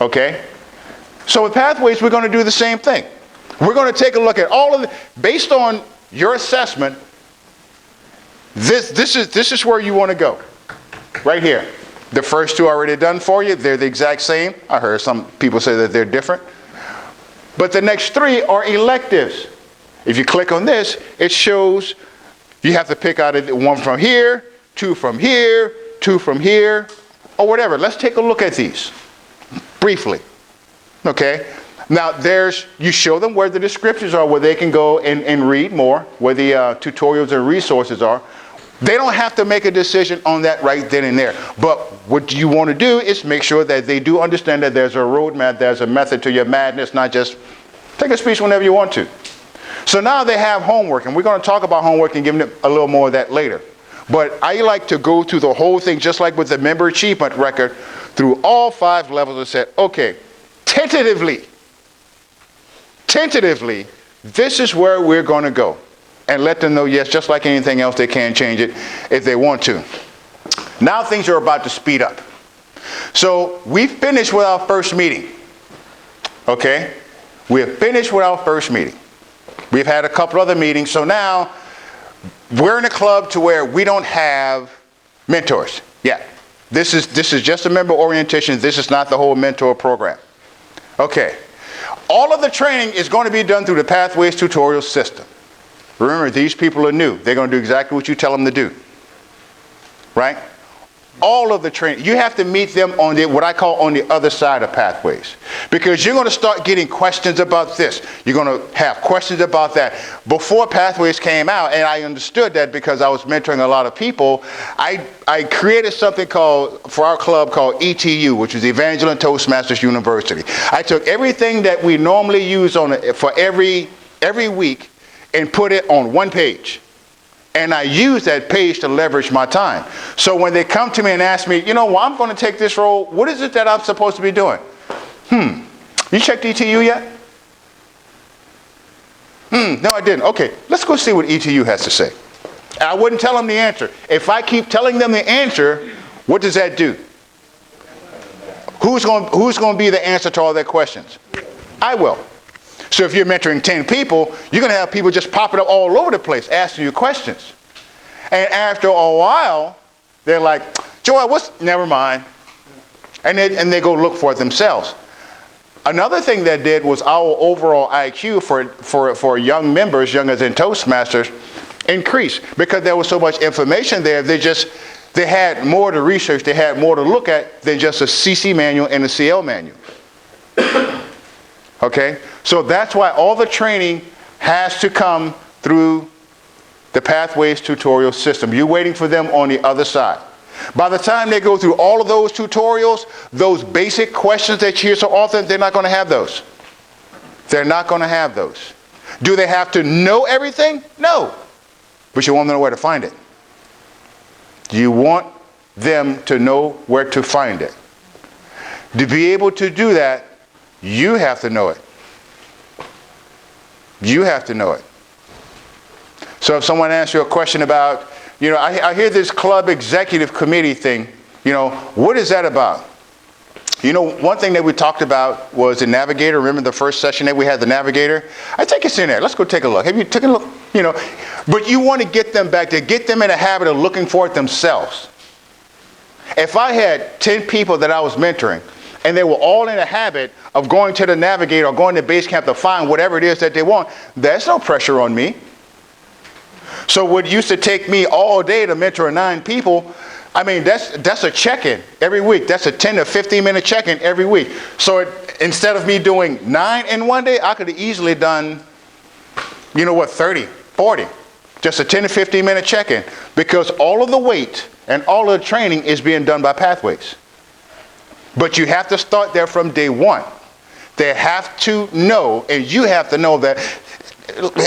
Okay? So with Pathways, we're going to do the same thing. We're going to take a look at all of the, based on your assessment, this is where you want to go. Right here. The first two are already done for you. They're the exact same. I heard some people say that they're different. But the next three are electives. If you click on this, it shows you have to pick out one from here, two from here, two from here, or whatever. Let's take a look at these briefly. Okay? Now, you show them where the descriptions are, where they can go and read more, where the tutorials and resources are. They don't have to make a decision on that right then and there. But what you want to do is make sure that they do understand that there's a roadmap, there's a method to your madness, not just take a speech whenever you want to. So now they have homework, and we're going to talk about homework and give them a little more of that later. But I like to go through the whole thing, just like with the member achievement record, through all 5 levels and say, okay, tentatively, this is where we're going to go. And let them know, yes, just like anything else, they can change it if they want to. Now things are about to speed up. So we finished with our first meeting. Okay? We're finished with our first meeting. We've had a couple other meetings. So now we're in a club to where we don't have mentors yet. This is just a member orientation. This is not the whole mentor program. Okay. All of the training is going to be done through the Pathways tutorial system. Remember, these people are new. They're going to do exactly what you tell them to do. Right? All of the training. You have to meet them on what I call on the other side of Pathways. Because you're going to start getting questions about this. You're going to have questions about that. Before Pathways came out, and I understood that because I was mentoring a lot of people, I created something for our club called ETU, which is Evangeline Toastmasters University. I took everything that we normally use for every week and put it on one page. And I use that page to leverage my time. So when they come to me and ask me, well, I'm going to take this role, what is it that I'm supposed to be doing? You checked ETU yet? No, I didn't. Okay, let's go see what ETU has to say. And I wouldn't tell them the answer. If I keep telling them the answer, what does that do? Who's going to be the answer to all their questions? I will. So if you're mentoring 10 people, you're going to have people just popping up all over the place asking you questions. And after a while, they're like, Joel, never mind. And they go look for it themselves. Another thing that did was our overall IQ for young members, younger than Toastmasters, increased because there was so much information there. They had more to research, they had more to look at than just a CC manual and a CL manual. Okay? So that's why all the training has to come through the Pathways tutorial system. You're waiting for them on the other side. By the time they go through all of those tutorials, those basic questions that you hear so often, they're not going to have those. They're not going to have those. Do they have to know everything? No. But you want them to know where to find it. You want them to know where to find it. To be able to do that, you have to know it. You have to know it. So if someone asks you a question about, I hear this club executive committee thing, what is that about? One thing that we talked about was the navigator. Remember the first session that we had, the navigator? I think it's in there. Let's go take a look. Have you taken a look? But you want to get them back there, get them in a habit of looking for it themselves. If I had 10 people that I was mentoring, and they were all in a habit of going to the navigator or going to base camp to find whatever it is that they want, there's no pressure on me. So what used to take me all day to mentor 9 people, that's a check-in every week. That's a 10 to 15 minute check-in every week. So instead of me doing 9 in one day, I could have easily done, 30, 40. Just a 10 to 15 minute check-in. Because all of the weight and all of the training is being done by Pathways. But you have to start there from day one. They have to know, and you have to know that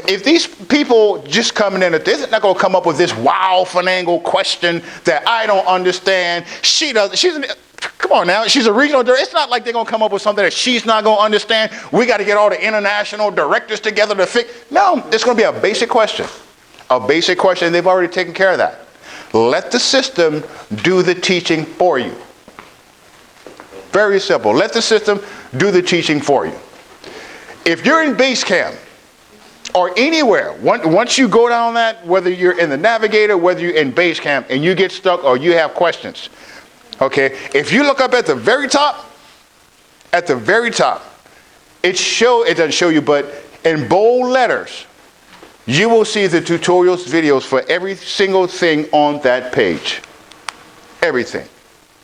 if these people just coming in, they're not going to come up with this wow finagle question that I don't understand. Come on now, she's a regional director. It's not like they're going to come up with something that she's not going to understand. We got to get all the international directors together to fix. No, it's going to be a basic question. A basic question, and they've already taken care of that. Let the system do the teaching for you. Very simple. Let the system do the teaching for you. If you're in base camp or anywhere, once you go down that, whether you're in the Navigator, whether you're in base camp and you get stuck or you have questions, okay, if you look up at the very top, it doesn't show you, but in bold letters, you will see the tutorials, videos for every single thing on that page. Everything.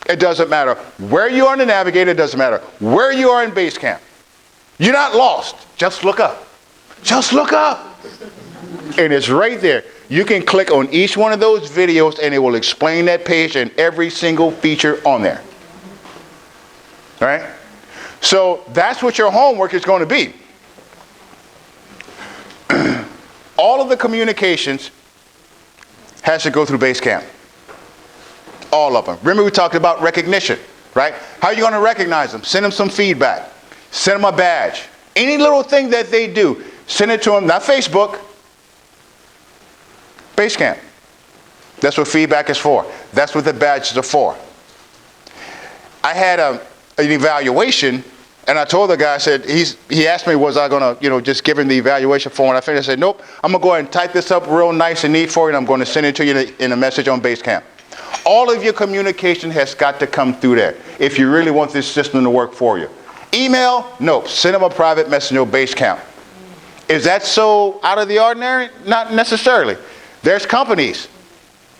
It doesn't matter where you are in the Navigator. It doesn't matter where you are in base camp. You're not lost. Just look up. Just look up. And it's right there. You can click on each one of those videos and it will explain that page and every single feature on there. All right? So that's what your homework is going to be. All of the communications has to go through base camp. All of them. Remember we talked about recognition, right? How are you going to recognize them? Send them some feedback. Send them a badge. Any little thing that they do, send it to them, not Facebook. Base camp. That's what feedback is for. That's what the badges are for. I had an evaluation, and I told the guy, I said, he asked me, was I going to, just give him the evaluation form. And I finished, I said, nope, I'm going to go ahead and type this up real nice and neat for you, and I'm going to send it to you in a message on base camp. All of your communication has got to come through there if you really want this system to work for you. Email? Nope. Send them a private message on base camp. Is that so out of the ordinary? Not necessarily. There's companies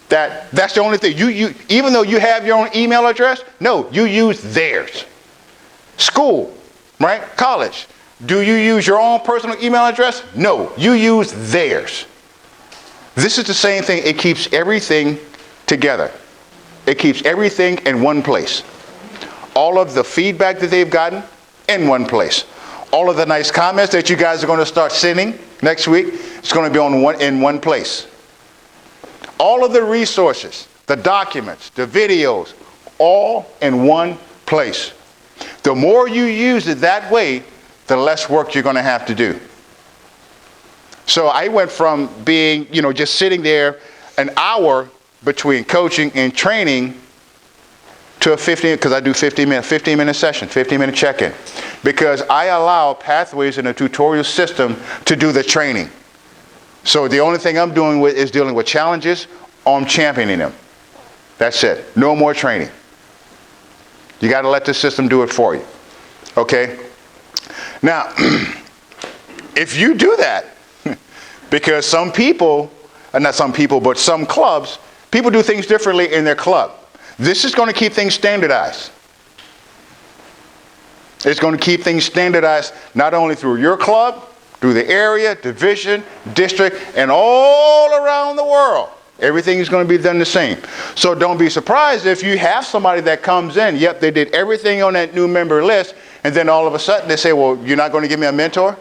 that's the only thing. You even though you have your own email address, no, you use theirs. School, right? College. Do you use your own personal email address? No, you use theirs. This is the same thing. It keeps everything together. It keeps everything in one place. All of the feedback that they've gotten in one place. All of the nice comments that you guys are going to start sending next week, it's going to be in one place. All of the resources, the documents, the videos, all in one place. The more you use it that way, the less work you're going to have to do. So I went from being, just sitting there an hour between coaching and training to a 15, because I do 15-minute session, 15-minute check-in. Because I allow Pathways in a tutorial system to do the training. So the only thing I'm doing is dealing with challenges, or I'm championing them. That's it. No more training. You got to let the system do it for you. Okay? Now, if you do that, because some people, not some people, but some clubs, people do things differently in their club. This is going to keep things standardized. It's going to keep things standardized not only through your club, through the area, division, district, and all around the world. Everything is going to be done the same. So don't be surprised if you have somebody that comes in, yep, they did everything on that new member list, and then all of a sudden they say, well, you're not going to give me a mentor?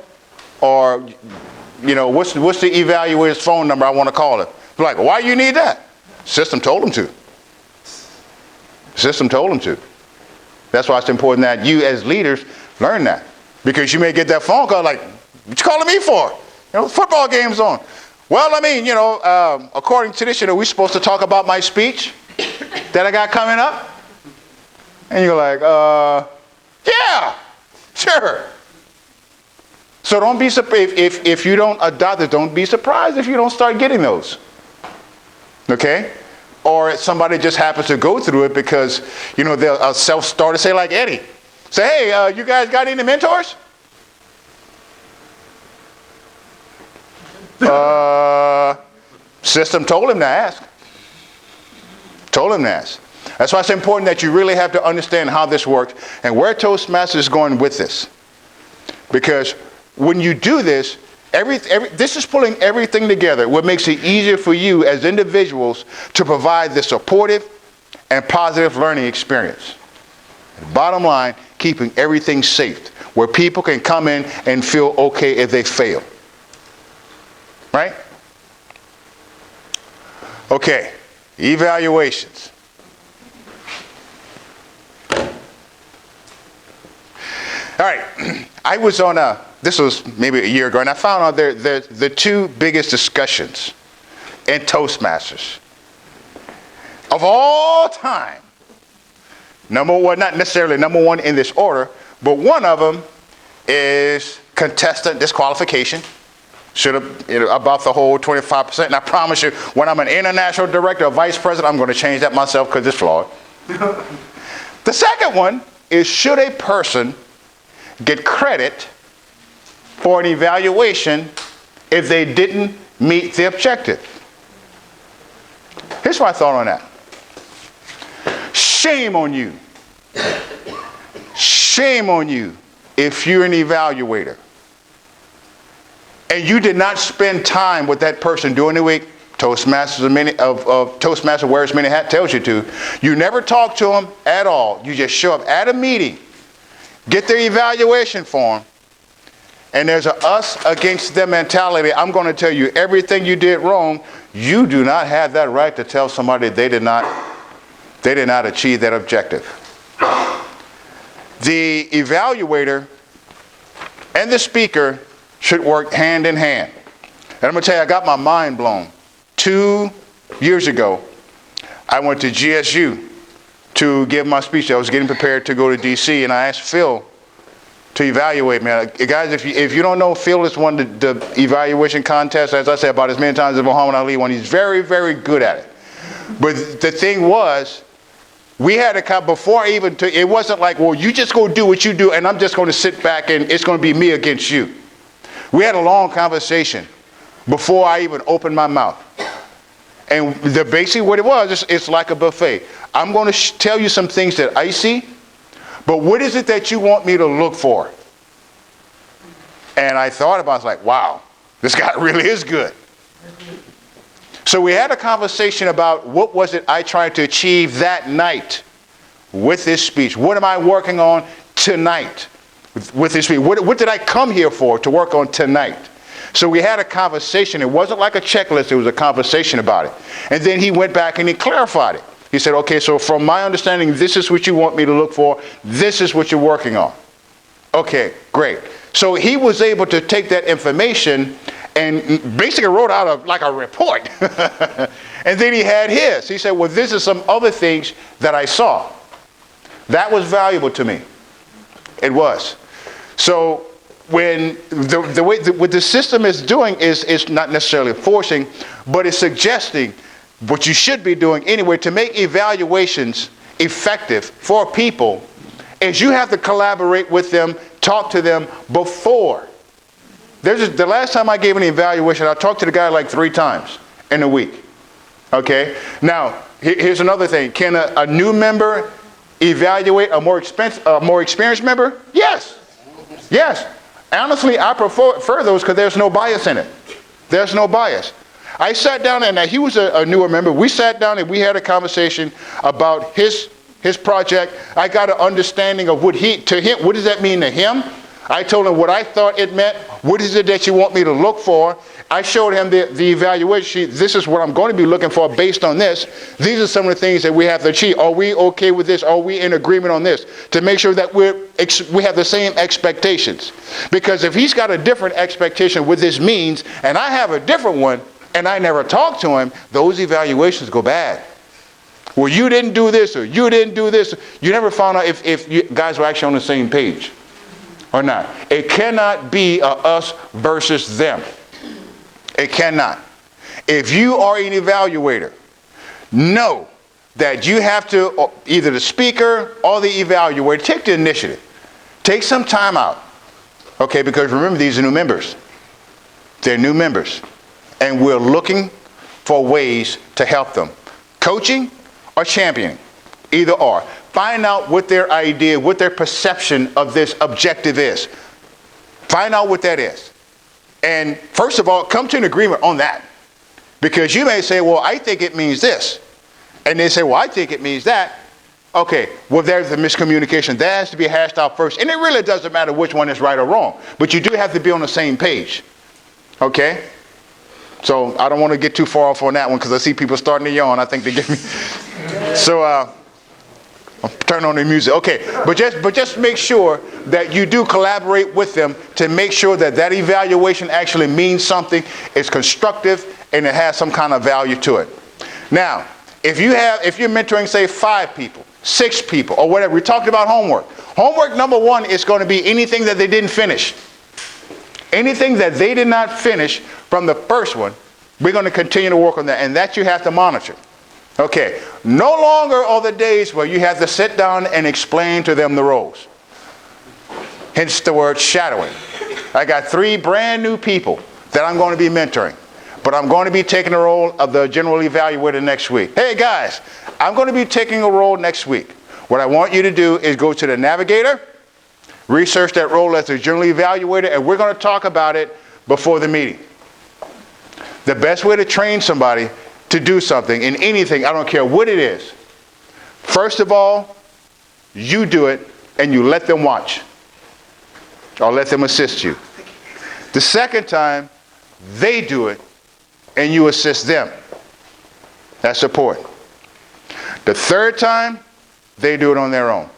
Or, what's the evaluator's phone number? I want to call it. They're like, why do you need that? System told them to. System told them to. That's why it's important that you as leaders learn that. Because you may get that phone call like, what you calling me for? Football game's on. Well, according to this, are we supposed to talk about my speech that I got coming up? And you're like, yeah, sure. So don't be surprised if you don't adopt it. Don't be surprised if you don't start getting those. Okay? Or somebody just happens to go through it because, they'll self-starter, say like Eddie. Say, hey, you guys got any mentors? System told him to ask. Told him to ask. That's why it's important that you really have to understand how this works and where Toastmasters is going with this. Because when you do this, this is pulling everything together, what makes it easier for you as individuals to provide the supportive and positive learning experience. Bottom line, keeping everything safe, where people can come in and feel okay if they fail. Right? Okay, evaluations. All right, I was on this was maybe a year ago, and I found out the two biggest discussions in Toastmasters of all time Number one, not necessarily number one in this order, but one of them is contestant disqualification. Should have, about the whole 25%. And I promise you, when I'm an international director or vice president, I'm going to change that myself because it's flawed. The second one is, should a person get credit for an evaluation if they didn't meet the objective? Here's my thought on that. Shame on you. Shame on you if you're an evaluator and you did not spend time with that person during the week. Toastmasters of Toastmaster wears many hats tells you to. You never talk to them at all. You just show up at a meeting, get their evaluation form, and there's a us against them mentality. I'm going to tell you everything you did wrong. You do not have that right to tell somebody they did not achieve that objective. The evaluator and the speaker should work hand in hand. And I'm going to tell you, I got my mind blown. 2 years ago, I went to GSU to give my speech. I was getting prepared to go to DC, and I asked Phil to evaluate me. Guys, if you don't know, Phil has won the evaluation contest, as I said, about as many times as Muhammad Ali won. He's very, very good at it. But the thing was, we had a come before even to, it wasn't like, well, you just go do what you do, and I'm just going to sit back and it's going to be me against you. We had a long conversation before I even opened my mouth. And basically what it was, it's like a buffet. I'm going to tell you some things that I see, but what is it that you want me to look for? And I thought about it, I was like, wow, this guy really is good. So we had a conversation about what was it I tried to achieve that night with this speech. What am I working on tonight with this speech? What did I come here for to work on tonight? So we had a conversation. It wasn't like a checklist. It was a conversation about it. And then he went back and he clarified it. He said, okay, so from my understanding, this is what you want me to look for. This is what you're working on. Okay, great. So he was able to take that information and basically wrote out like a report. And then he had his. He said, well, this is some other things that I saw. That was valuable to me. It was. So when the way what the system is doing is not necessarily forcing, but it's suggesting what you should be doing anyway to make evaluations effective for people is you have to collaborate with them, talk to them before. The last time I gave an evaluation, I talked to the guy like 3 times in a week. Okay? Now, here's another thing. Can a new member evaluate a more experienced member? Yes. Yes. Honestly, I prefer those because there's no bias in it. There's no bias. I sat down, and he was a newer member. We sat down and we had a conversation about his project. I got an understanding of what does that mean to him? I told him what I thought it meant. What is it that you want me to look for? I showed him the evaluation sheet. This is what I'm going to be looking for based on this. These are some of the things that we have to achieve. Are we okay with this? Are we in agreement on this? To make sure that we have the same expectations. Because if he's got a different expectation what this means, and I have a different one, and I never talk to him, those evaluations go bad. Well, you didn't do this, or you didn't do this. You never found out if you guys were actually on the same page or not. It cannot be us versus them. It cannot. If you are an evaluator, know that you have to, either the speaker or the evaluator, take the initiative. Take some time out. Okay, because remember, these are new members. They're new members. And we're looking for ways to help them. Coaching or championing, either or. Find out what their idea, what their perception of this objective is. Find out what that is. And first of all, come to an agreement on that. Because you may say, well, I think it means this. And they say, well, I think it means that. Okay, well, there's the miscommunication. That has to be hashed out first. And it really doesn't matter which one is right or wrong. But you do have to be on the same page. Okay? So I don't want to get too far off on that one because I see people starting to yawn. I think they get me. So I'll turn on the music. Okay, but just make sure that you do collaborate with them to make sure that that evaluation actually means something, it's constructive, and it has some kind of value to it. Now, if you're mentoring, say, 5 people, 6 people, or whatever. We talked about homework. Homework number 1 is going to be anything that they didn't finish. Anything that they did not finish from the first one, we're going to continue to work on that, and that you have to monitor. Okay, no longer are the days where you have to sit down and explain to them the roles. Hence the word shadowing. I got 3 brand new people that I'm going to be mentoring, but I'm going to be taking the role of the general evaluator next week. Hey guys, I'm going to be taking a role next week. What I want you to do is go to the navigator, research that role as the general evaluator, and we're going to talk about it before the meeting. The best way to train somebody to do something in anything, I don't care what it is, first of all, you do it and you let them watch or let them assist you. The second time, they do it and you assist them. That's important. The third time, they do it on their own.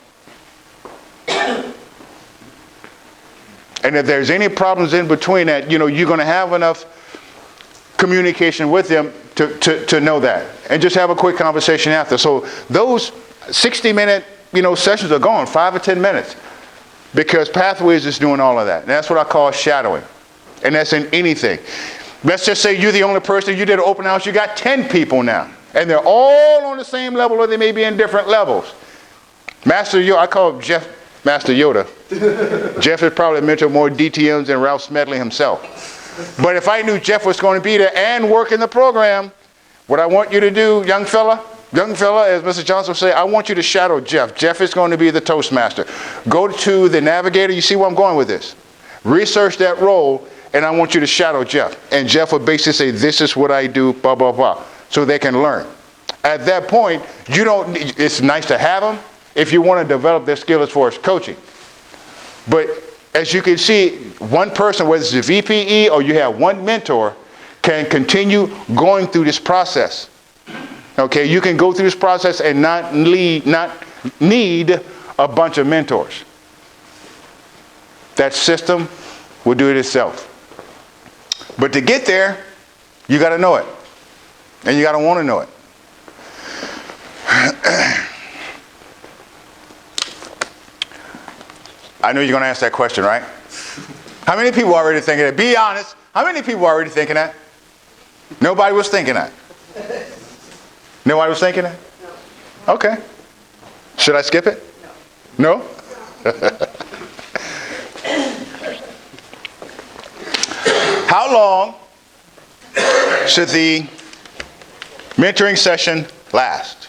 And if there's any problems in between that, you're going to have enough communication with them to know that. And just have a quick conversation after. So those 60-minute, sessions are gone, 5 or 10 minutes. Because Pathways is doing all of that. And that's what I call shadowing. And that's in anything. Let's just say you're the only person, you did an open house, you got 10 people now. And they're all on the same level, or they may be in different levels. Master Yoda, I call Jeff Master Yoda. Jeff is probably mentored more DTMs than Ralph Smedley himself. But if I knew Jeff was going to be there and work in the program, what I want you to do, young fella, as Mr. Johnson would say, I want you to shadow Jeff. Jeff is going to be the Toastmaster. Go to the navigator. You see where I'm going with this. Research that role, and I want you to shadow Jeff. And Jeff will basically say, this is what I do, blah, blah, blah, so they can learn. At that point, it's nice to have them if you want to develop their skill as far as coaching. But as you can see, one person, whether it's a VPE or you have one mentor, can continue going through this process. Okay, you can go through this process and not need a bunch of mentors. That system will do it itself. But to get there, you got to know it. And you got to want to know it. I know you're going to ask that question, right? How many people are already thinking that? Be honest. How many people are already thinking that? Nobody was thinking that. Nobody was thinking that? No. Okay. Should I skip it? No? How long should the mentoring session last?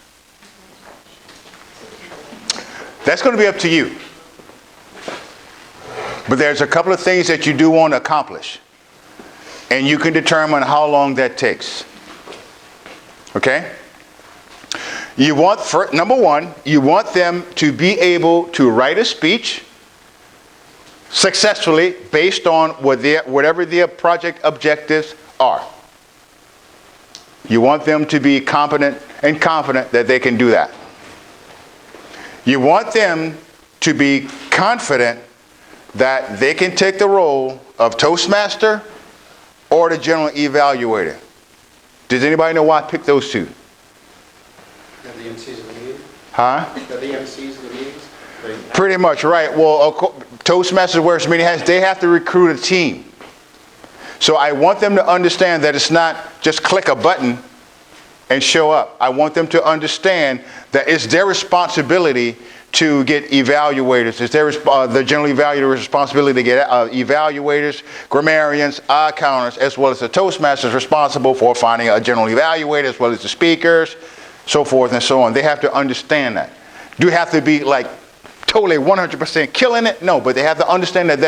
That's going to be up to you. But there's a couple of things that you do want to accomplish. And you can determine how long that takes. Okay? Number 1, you want them to be able to write a speech successfully based on whatever their project objectives are. You want them to be competent and confident that they can do that. You want them to be confident that they can take the role of Toastmaster or the general evaluator. Does anybody know why I picked those two? They're the MCs of the meeting? Huh? They're the MCs of the meetings? Pretty much, right. Well, Toastmasters, where they have to recruit a team. So I want them to understand that it's not just click a button and show up. I want them to understand that it's their responsibility to get evaluators. It's the general evaluator's responsibility to get evaluators, grammarians, odd counters, as well as the Toastmasters responsible for finding a general evaluator, as well as the speakers, so forth and so on. They have to understand that. Do you have to be like totally 100% killing it? No, but they have to understand that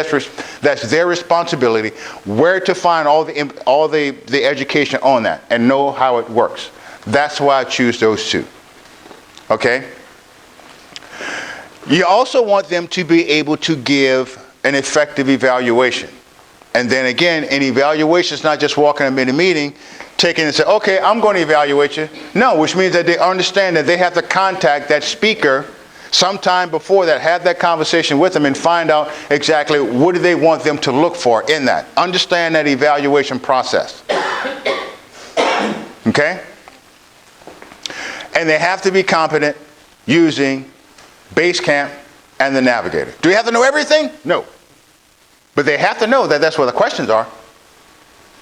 that's their responsibility, where to find all the education on that, and know how it works. That's why I choose those two. Okay? You also want them to be able to give an effective evaluation. And then again, an evaluation is not just walking them in a meeting, taking and say, okay, I'm going to evaluate you. No, which means that they understand that they have to contact that speaker sometime before that, have that conversation with them and find out exactly what do they want them to look for in that. Understand that evaluation process. Okay? And they have to be competent using Basecamp and the Navigator. Do you have to know everything? No. But they have to know that that's where the questions are.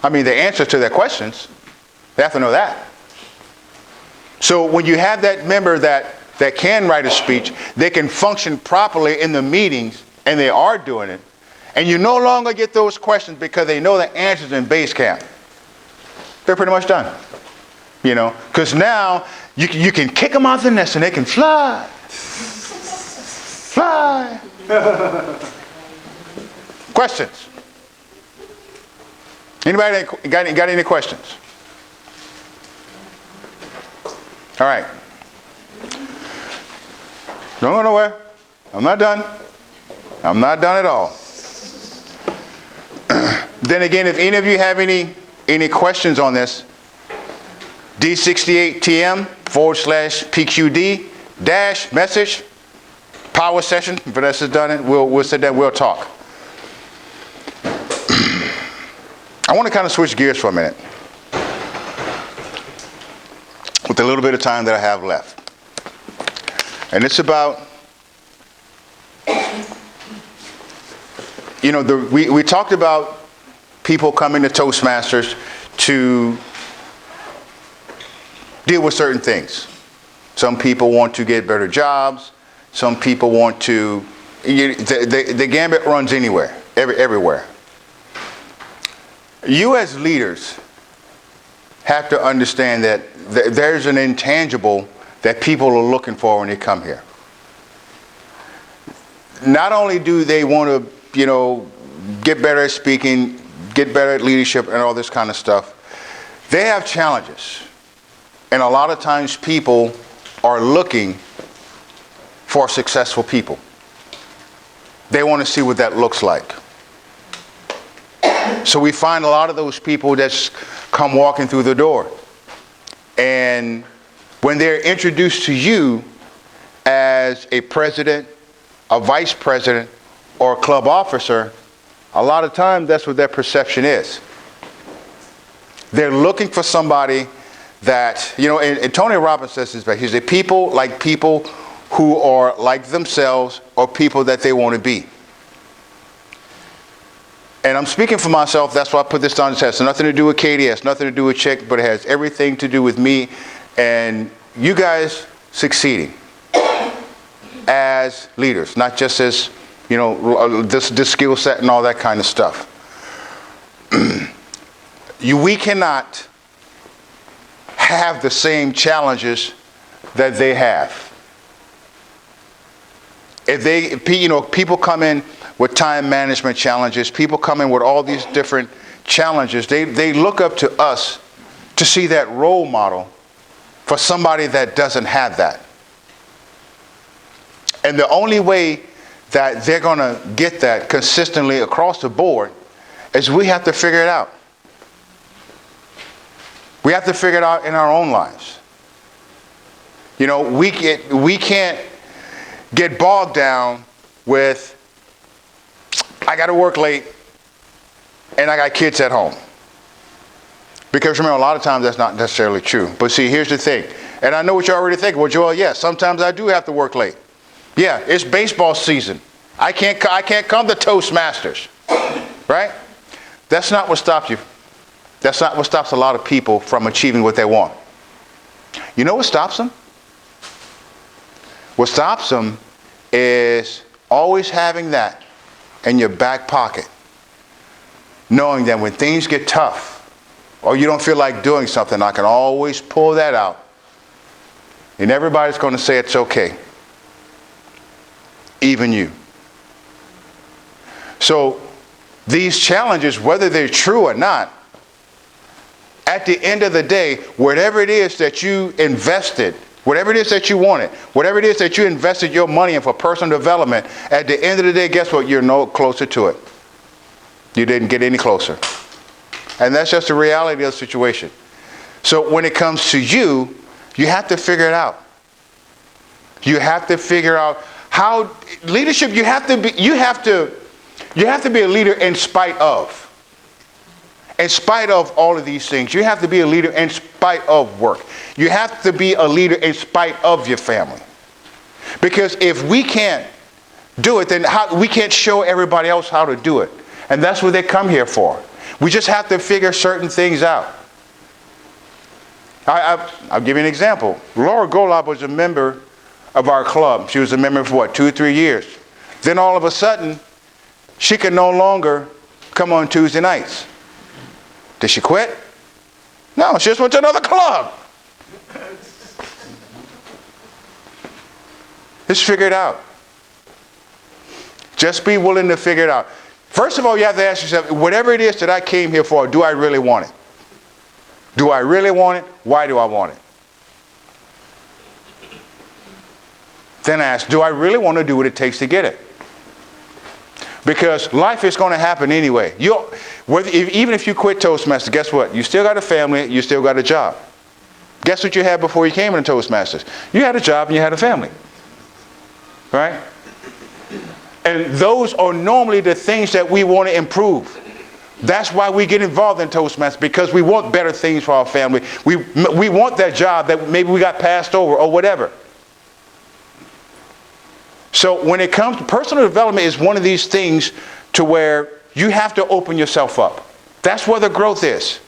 I mean, the answers to their questions. They have to know that. So when you have that member that can write a speech, they can function properly in the meetings, and they are doing it. And you no longer get those questions because they know the answers in Basecamp. They're pretty much done. You know, because now you can kick them out the nest and they can fly. Fly. Questions? Anybody got any questions? All right. Don't go nowhere. I'm not done. I'm not done at all. Then again, if any of you have any questions on this, D68TM/PQD-message, power session. Vanessa's done it. We'll sit down, we'll talk. I want to kind of switch gears for a minute with a little bit of time that I have left. And it's about, you know, we talked about people coming to Toastmasters to deal with certain things. Some people want to get better jobs. Some people want to, the gambit runs everywhere. You as leaders have to understand that there's an intangible that people are looking for when they come here. Not only do they want to, you know, get better at speaking, get better at leadership and all this kind of stuff, they have challenges. And a lot of times people are looking for successful people. They want to see what that looks like. So we find a lot of those people that come walking through the door. And when they're introduced to you as a president, a vice president, or a club officer, a lot of times that's what their perception is. They're looking for somebody that, you know, and Tony Robbins says this, but he's a people who are like themselves or people that they want to be. And I'm speaking for myself, that's why I put this on. It has nothing to do with Katie, it has nothing to do with Chick, but it has everything to do with me and you guys succeeding as leaders, not just as, you know, this skill set and all that kind of stuff. We cannot have the same challenges that they have. If you know, people come in with time management challenges, people come in with all these different challenges, they look up to us to see that role model for somebody that doesn't have that. And the only way that they're going to get that consistently across the board is we have to figure it out. We have to figure it out in our own lives. You know, we can't get bogged down with, I got to work late and I got kids at home. Because remember, a lot of times that's not necessarily true. But see, here's the thing. And I know what you're already thinking. Well, Joel, yes, sometimes I do have to work late. Yeah, it's baseball season. I can't come to Toastmasters. Right? That's not what stops you. That's not what stops a lot of people from achieving what they want. You know what stops them? What stops them is always having that in your back pocket. Knowing that when things get tough, or you don't feel like doing something, I can always pull that out. And everybody's going to say it's okay. Even you. So these challenges, whether they're true or not, at the end of the day, whatever it is that you invested, whatever it is that you wanted, whatever it is that you invested your money in for personal development, at the end of the day, guess what? You're no closer to it. You didn't get any closer. And that's just the reality of the situation. So when it comes to you, you have to figure it out. You have to figure out how leadership, you have to be a leader in spite of. In spite of all of these things, you have to be a leader in spite of work. You have to be a leader in spite of your family. Because if we can't do it, then we can't show everybody else how to do it. And that's what they come here for. We just have to figure certain things out. I'll give you an example. Laura Golub was a member of our club. She was a member for 2 or 3 years. Then all of a sudden, she could no longer come on Tuesday nights. Did she quit? No, she just went to another club. Just figure it out. Just be willing to figure it out. First of all, you have to ask yourself, whatever it is that I came here for, do I really want it? Do I really want it? Why do I want it? Then ask, do I really want to do what it takes to get it? Because life is going to happen anyway. Even if you quit Toastmasters, guess what? You still got a family, you still got a job. Guess what you had before you came into Toastmasters? You had a job and you had a family. Right? And those are normally the things that we want to improve. That's why we get involved in Toastmasters, because we want better things for our family. We want that job that maybe we got passed over or whatever. So when it comes to personal development, is one of these things to where you have to open yourself up. That's where the growth is.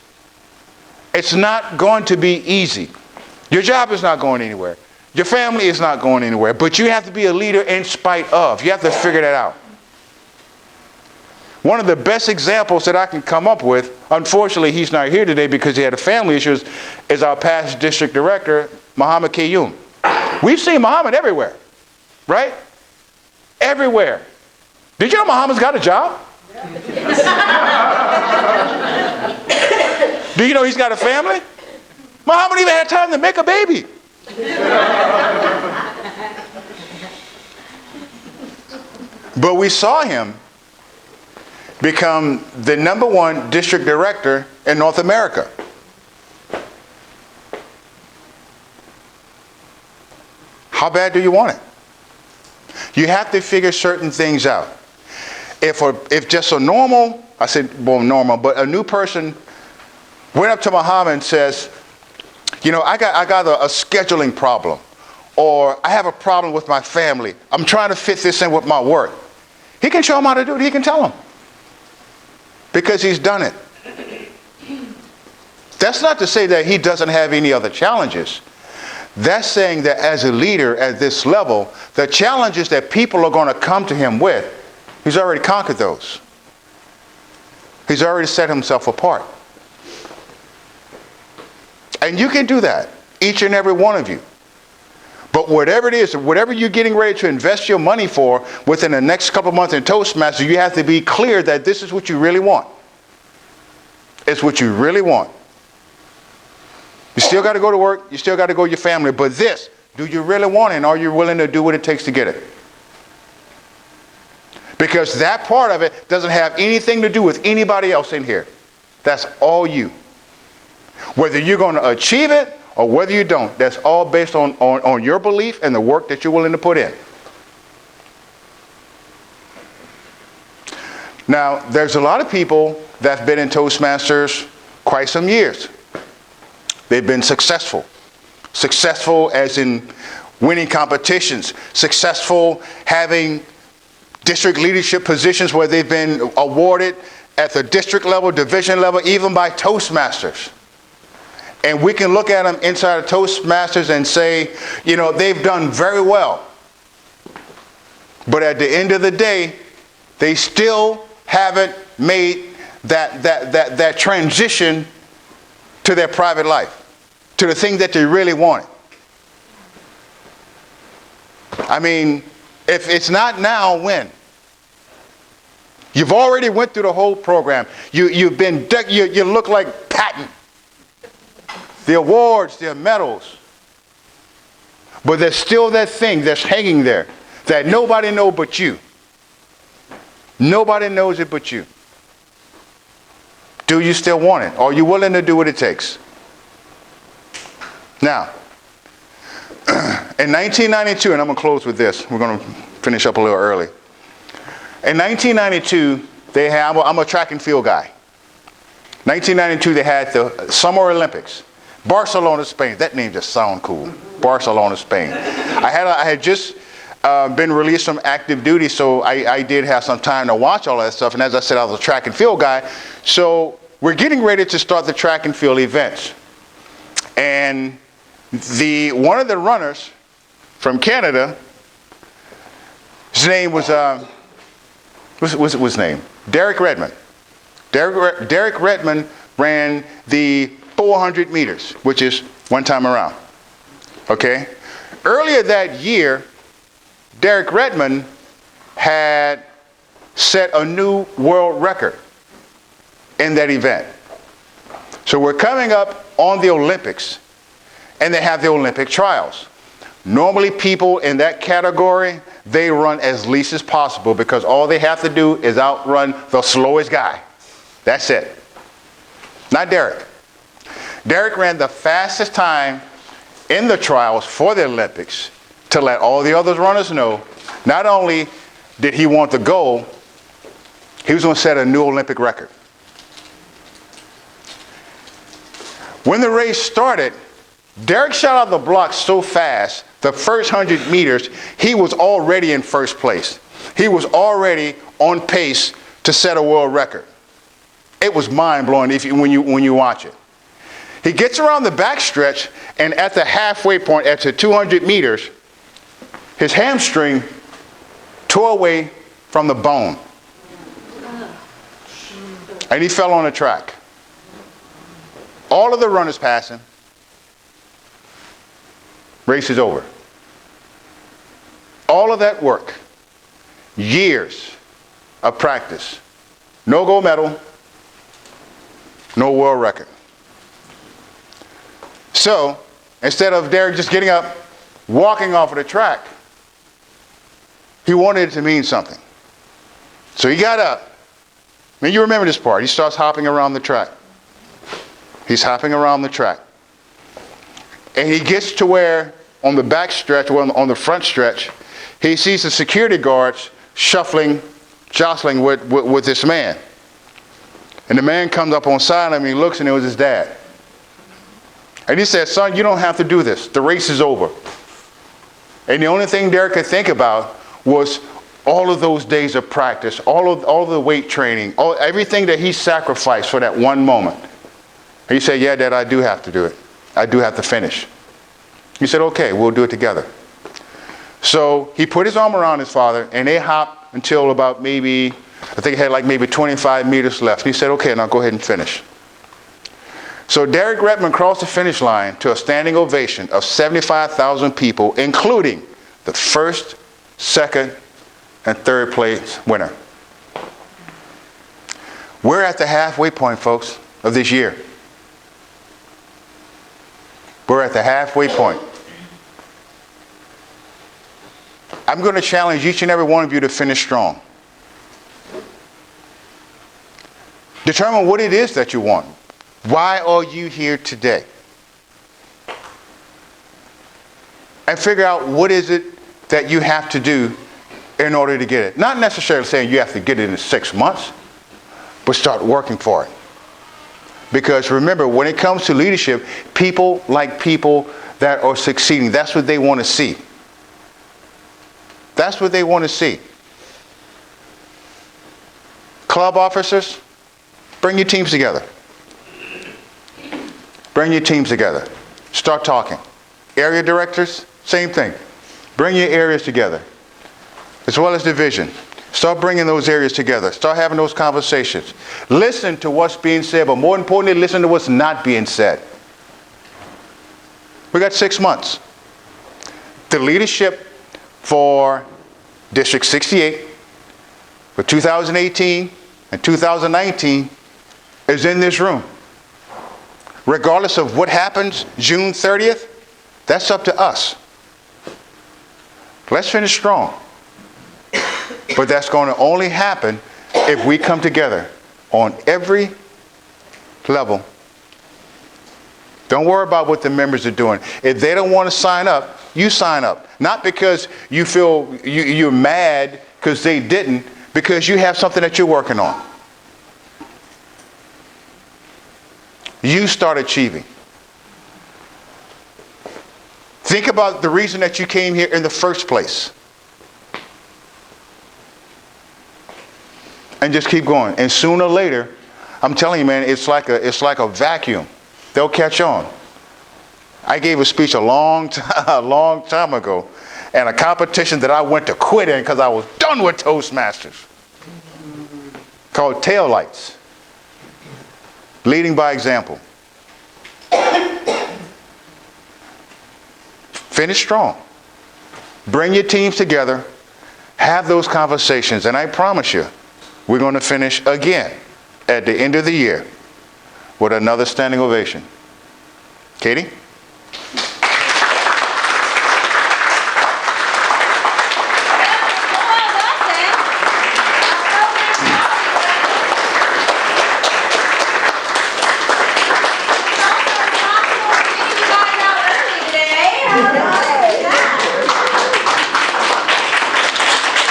It's not going to be easy. Your job is not going anywhere. Your family is not going anywhere. But you have to be a leader in spite of. You have to figure that out. One of the best examples that I can come up with, unfortunately he's not here today because he had a family issues, is our past district director, Muhammad Qayyum. We've seen Muhammad everywhere, right? Everywhere. Did you know Muhammad's got a job? Do you know he's got a family? Muhammad even had time to make a baby. But we saw him become the #1 district director in North America. How bad do you want it? You have to figure certain things out. If just a normal, I said, well, normal, but a new person went up to Muhammad and says, you know, I got a scheduling problem, or I have a problem with my family. I'm trying to fit this in with my work. He can show him how to do it. He can tell him. Because he's done it. That's not to say that he doesn't have any other challenges. That's saying that as a leader at this level, the challenges that people are going to come to him with, he's already conquered those. He's already set himself apart. And you can do that, each and every one of you. But whatever it is, whatever you're getting ready to invest your money for within the next couple of months in Toastmasters, you have to be clear that this is what you really want. It's what you really want. You still got to go to work, you still got to go to your family, but this, do you really want it, and are you willing to do what it takes to get it? Because that part of it doesn't have anything to do with anybody else in here. That's all you. Whether you're going to achieve it or whether you don't, that's all based on your belief and the work that you're willing to put in. Now, there's a lot of people that have been in Toastmasters quite some years. They've been successful. Successful as in winning competitions. Successful having district leadership positions where they've been awarded at the district level, division level, even by Toastmasters. And we can look at them inside of Toastmasters and say, you know, they've done very well. But at the end of the day, they still haven't made that transition to their private life, to the thing that they really wanted. I mean, if it's not now, when? You've already went through the whole program. You look like Patton. The awards, the medals. But there's still that thing that's hanging there that nobody knows but you. Nobody knows it but you. Do you still want it? Are you willing to do what it takes? Now, in 1992, and I'm going to close with this. We're going to finish up a little early. In 1992, I'm a track and field guy. 1992, they had the Summer Olympics. Barcelona, Spain. That name just sounds cool. Barcelona, Spain. I had just been released from active duty, so I did have some time to watch all that stuff. And as I said, I was a track and field guy. So we're getting ready to start the track and field events. And one of the runners from Canada, his name was, what's his name? Derek Redmond. Derek Redmond ran the 400 meters, which is one time around. Okay? Earlier that year, Derek Redmond had set a new world record in that event. So we're coming up on the Olympics, and they have the Olympic trials. Normally people in that category, they run as least as possible because all they have to do is outrun the slowest guy. That's it. Not Derek. Derek ran the fastest time in the trials for the Olympics to let all the other runners know not only did he want the gold, he was going to set a new Olympic record. When the race started, Derek shot out the block so fast, the first 100 meters, he was already in first place. He was already on pace to set a world record. It was mind-blowing when you watch it. He gets around the backstretch, and at the halfway point, at the 200 meters, his hamstring tore away from the bone. And he fell on the track. All of the runners pass him. Race is over. All of that work, years of practice, no gold medal, no world record. So, instead of Derek just getting up, walking off of the track, he wanted it to mean something. So he got up. I mean, you remember this part. He starts hopping around the track. He's hopping around the track. And he gets to where, on the back stretch, or on the front stretch, he sees the security guards jostling with this man. And the man comes up on side of him, and he looks, and it was his dad. And he said, "Son, you don't have to do this. The race is over." And the only thing Derek could think about was all of those days of practice, all of the weight training, everything that he sacrificed for that one moment. And he said, "Yeah, Dad, I do have to do it. I do have to finish." He said, "Okay, we'll do it together." So he put his arm around his father, and they hopped until about maybe 25 meters left. He said, "Okay, now go ahead and finish." So Derek Redmond crossed the finish line to a standing ovation of 75,000 people, including the first, second, and third place winner. We're at the halfway point, folks, of this year. We're at the halfway point. I'm going to challenge each and every one of you to finish strong. Determine what it is that you want. Why are you here today? And figure out what is it that you have to do in order to get it. Not necessarily saying you have to get it in 6 months, but start working for it. Because remember, when it comes to leadership, people like people that are succeeding. That's what they want to see. That's what they want to see. Club officers, bring your teams together. Bring your teams together. Start talking. Area directors, same thing. Bring your areas together. As well as division. Start bringing those areas together. Start having those conversations. Listen to what's being said, but more importantly, listen to what's not being said. We got 6 months. The leadership for District 68 for 2018 and 2019 is in this room. Regardless of what happens June 30th, that's up to us. Let's finish strong. But that's going to only happen if we come together on every level. Don't worry about what the members are doing. If they don't want to sign up, you sign up. Not because you feel you're mad because they didn't, because you have something that you're working on. You start achieving. Think about the reason that you came here in the first place. and just keep going. And sooner or later, I'm telling you, man, it's like a vacuum. They'll catch on. I gave a speech a long time ago, and a competition that I went to quit in because I was done with Toastmasters, called Taillights, leading by example. Finish strong. Bring your teams together, have those conversations, and I promise you, we're going to finish again at the end of the year with another standing ovation. Katie?